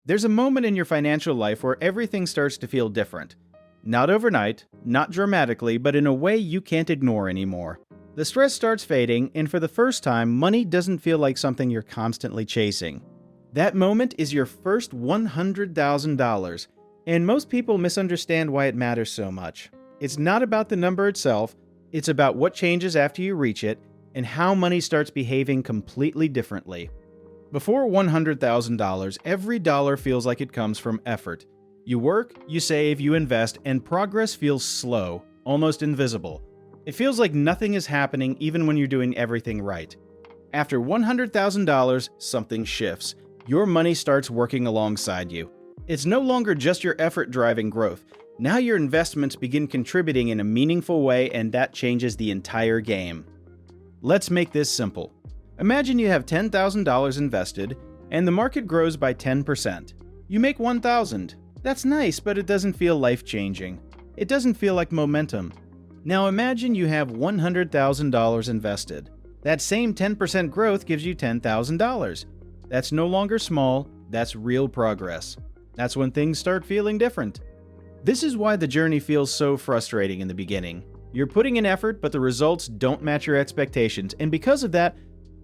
There's a moment in your financial life where everything starts to feel different. Not overnight, not dramatically, but in a way you can't ignore anymore. The stress starts fading, and for the first time, money doesn't feel like something you're constantly chasing. That moment is your first $100,000, and most people misunderstand why it matters so much. It's not about the number itself, it's about what changes after you reach it, and how money starts behaving completely differently. Before $100,000, every dollar feels like it comes from effort. You work, you save, you invest, and progress feels slow, almost invisible. It feels like nothing is happening even when you're doing everything right. After $100,000, something shifts. Your money starts working alongside you. It's no longer just your effort driving growth. Now your investments begin contributing in a meaningful way, and that changes the entire game. Let's make this simple. Imagine you have $10,000 invested, and the market grows by 10%. You make $1,000. That's nice, but it doesn't feel life-changing. It doesn't feel like momentum. Now imagine you have $100,000 invested. That same 10% growth gives you $10,000. That's no longer small, that's real progress. That's when things start feeling different. This is why the journey feels so frustrating in the beginning. You're putting in effort, but the results don't match your expectations, and because of that,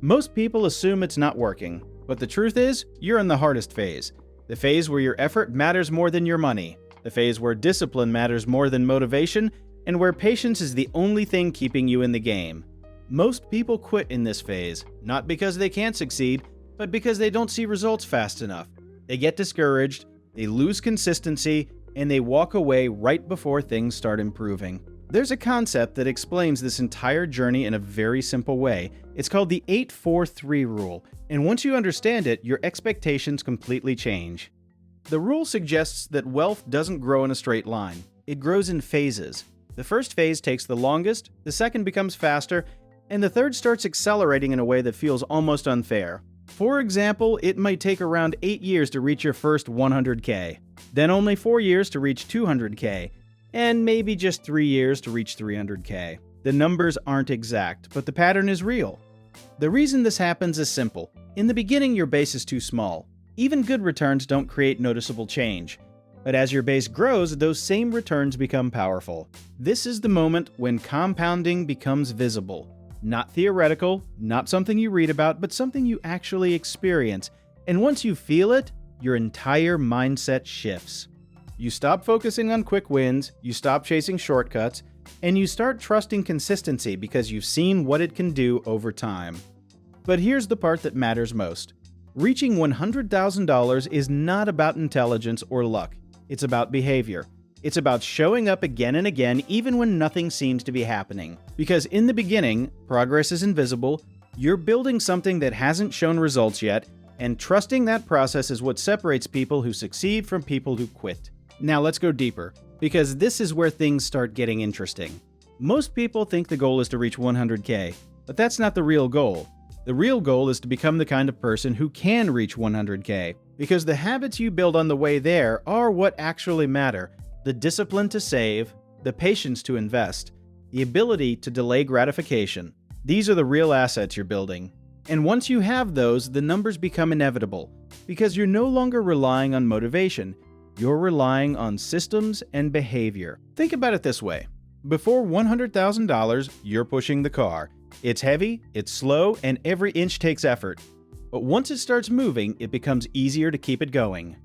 most people assume it's not working. But the truth is, you're in the hardest phase. The phase where your effort matters more than your money. The phase where discipline matters more than motivation, and where patience is the only thing keeping you in the game. Most people quit in this phase, not because they can't succeed, but because they don't see results fast enough. They get discouraged, they lose consistency, and they walk away right before things start improving. There's a concept that explains this entire journey in a very simple way. It's called the 8-4-3 rule, and once you understand it, your expectations completely change. The rule suggests that wealth doesn't grow in a straight line. It grows in phases. The first phase takes the longest, the second becomes faster, and the third starts accelerating in a way that feels almost unfair. For example, it might take around 8 years to reach your first 100K, then only 4 years to reach 200K, and maybe just 3 years to reach 300K. The numbers aren't exact, but the pattern is real. The reason this happens is simple. In the beginning, your base is too small. Even good returns don't create noticeable change. But as your base grows, those same returns become powerful. This is the moment when compounding becomes visible. Not theoretical, not something you read about, but something you actually experience. And once you feel it, your entire mindset shifts. You stop focusing on quick wins, you stop chasing shortcuts, and you start trusting consistency because you've seen what it can do over time. But here's the part that matters most. Reaching $100,000 is not about intelligence or luck. It's about behavior. It's about showing up again and again even when nothing seems to be happening. Because in the beginning, progress is invisible, you're building something that hasn't shown results yet, and trusting that process is what separates people who succeed from people who quit. Now let's go deeper, because this is where things start getting interesting. Most people think the goal is to reach 100K, but that's not the real goal. The real goal is to become the kind of person who can reach 100K, because the habits you build on the way there are what actually matter. The discipline to save, the patience to invest, the ability to delay gratification. These are the real assets you're building. And once you have those, the numbers become inevitable, because you're no longer relying on motivation. You're relying on systems and behavior. Think about it this way. Before $100,000, you're pushing the car. It's heavy, it's slow, and every inch takes effort. But once it starts moving, it becomes easier to keep it going.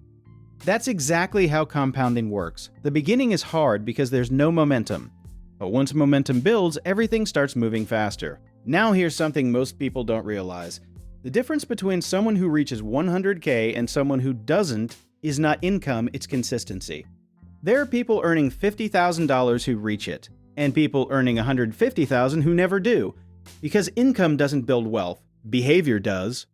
That's exactly how compounding works. The beginning is hard because there's no momentum. But once momentum builds, everything starts moving faster. Now here's something most people don't realize. The difference between someone who reaches 100K and someone who doesn't is not income, it's consistency. There are people earning $50,000 who reach it, and people earning $150,000 who never do. Because income doesn't build wealth, behavior does.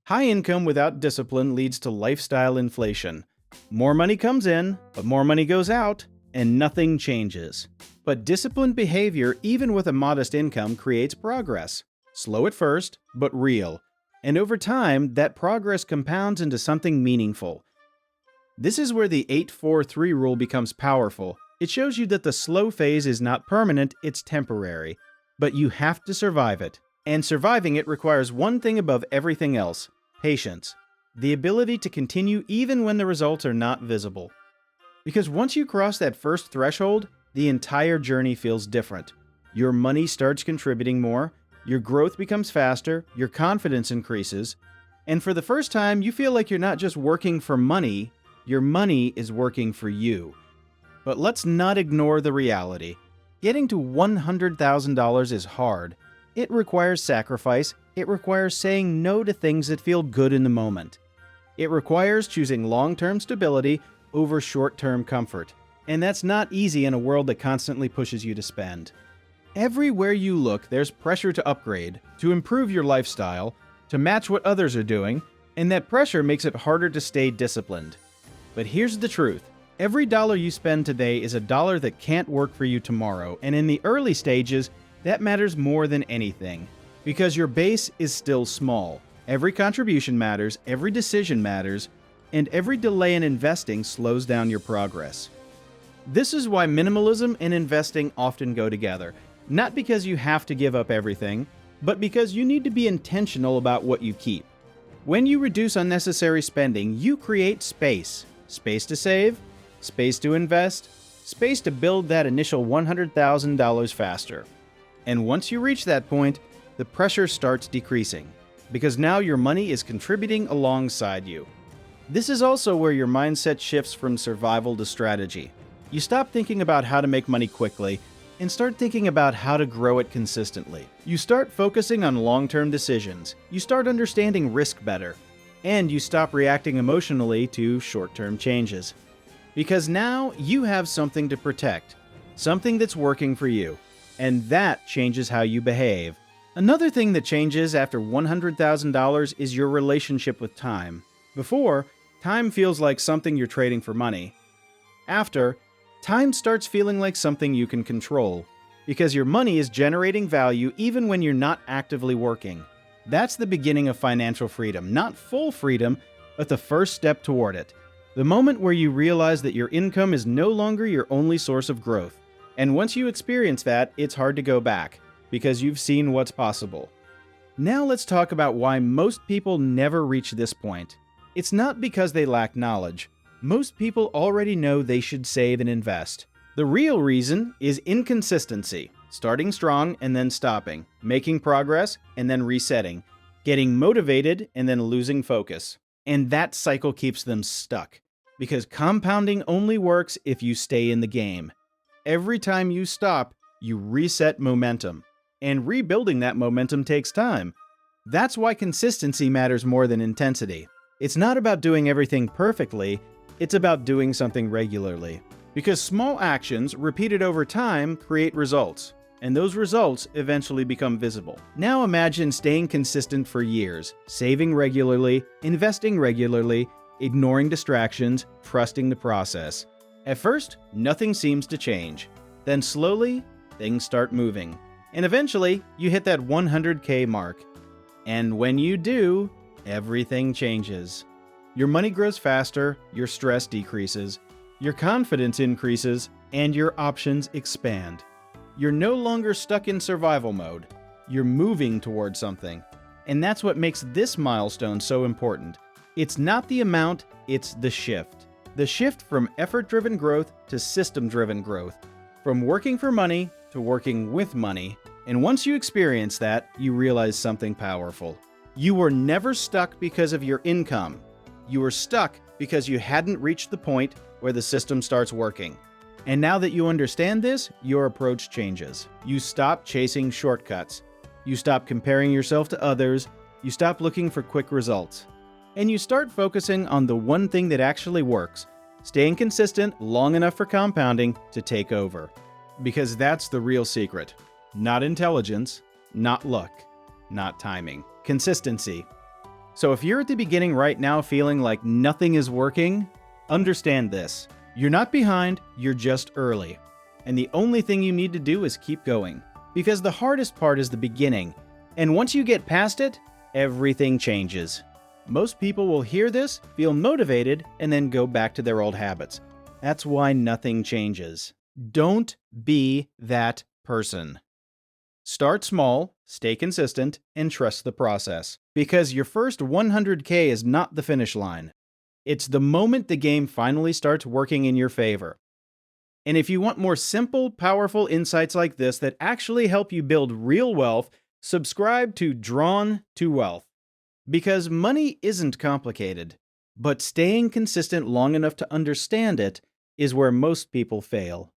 High income without discipline leads to lifestyle inflation. More money comes in, but more money goes out, and nothing changes. But disciplined behavior, even with a modest income, creates progress. Slow at first, but real. And over time, that progress compounds into something meaningful. This is where the 8-4-3 rule becomes powerful. It shows you that the slow phase is not permanent, it's temporary. But you have to survive it. And surviving it requires one thing above everything else: patience. the ability to continue even when the results are not visible. Because once you cross that first threshold, the entire journey feels different. Your money starts contributing more, your growth becomes faster, your confidence increases, and for the first time, you feel like you're not just working for money, your money is working for you. But let's not ignore the reality. Getting to $100,000 is hard. It requires sacrifice. It requires saying no to things that feel good in the moment. It requires choosing long-term stability over short-term comfort. And that's not easy in a world that constantly pushes you to spend. Everywhere you look, there's pressure to upgrade, to improve your lifestyle, to match what others are doing, and that pressure makes it harder to stay disciplined. But here's the truth. Every dollar you spend today is a dollar that can't work for you tomorrow, and in the early stages, that matters more than anything. Because your base is still small. Every contribution matters, every decision matters, and every delay in investing slows down your progress. This is why minimalism and investing often go together. Not because you have to give up everything, but because you need to be intentional about what you keep. When you reduce unnecessary spending, you create space. Space to save, space to invest, space to build that initial $100,000 faster. And once you reach that point, the pressure starts decreasing, because now your money is contributing alongside you. This is also where your mindset shifts from survival to strategy. You stop thinking about how to make money quickly and start thinking about how to grow it consistently. You start focusing on long-term decisions. You start understanding risk better. And you stop reacting emotionally to short-term changes. Because now you have something to protect, something that's working for you, and that changes how you behave. Another thing that changes after $100,000 is your relationship with time. Before, time feels like something you're trading for money. After, time starts feeling like something you can control, because your money is generating value even when you're not actively working. That's the beginning of financial freedom, not full freedom, but the first step toward it. The moment where you realize that your income is no longer your only source of growth. And once you experience that, it's hard to go back, because you've seen what's possible. Now let's talk about why most people never reach this point. It's not because they lack knowledge. Most people already know they should save and invest. The real reason is inconsistency, starting strong and then stopping, making progress and then resetting, getting motivated and then losing focus. And that cycle keeps them stuck, because compounding only works if you stay in the game. Every time you stop, you reset momentum, and rebuilding that momentum takes time. That's why consistency matters more than intensity. It's not about doing everything perfectly, it's about doing something regularly. Because small actions repeated over time create results, and those results eventually become visible. Now imagine staying consistent for years, saving regularly, investing regularly, ignoring distractions, trusting the process. At first, nothing seems to change. Then slowly, things start moving. And eventually, you hit that 100K mark. And when you do, everything changes. Your money grows faster, your stress decreases, your confidence increases, and your options expand. You're no longer stuck in survival mode. You're moving towards something. And that's what makes this milestone so important. It's not the amount, it's the shift. The shift from effort-driven growth to system-driven growth. From working for money to working with money. And once you experience that, you realize something powerful. You were never stuck because of your income. You were stuck because you hadn't reached the point where the system starts working. And now that you understand this, your approach changes. You stop chasing shortcuts. You stop comparing yourself to others. You stop looking for quick results. And you start focusing on the one thing that actually works, staying consistent long enough for compounding to take over. Because that's the real secret. Not intelligence, not luck, not timing. Consistency. So if you're at the beginning right now feeling like nothing is working, understand this. You're not behind, you're just early. And the only thing you need to do is keep going. Because the hardest part is the beginning. And once you get past it, everything changes. Most people will hear this, feel motivated, and then go back to their old habits. That's why nothing changes. Don't be that person. Start small, stay consistent, and trust the process. because your first 100K is not the finish line. It's the moment the game finally starts working in your favor. And if you want more simple, powerful insights like this that actually help you build real wealth, subscribe to Drawn to Wealth. Because money isn't complicated, but staying consistent long enough to understand it is where most people fail.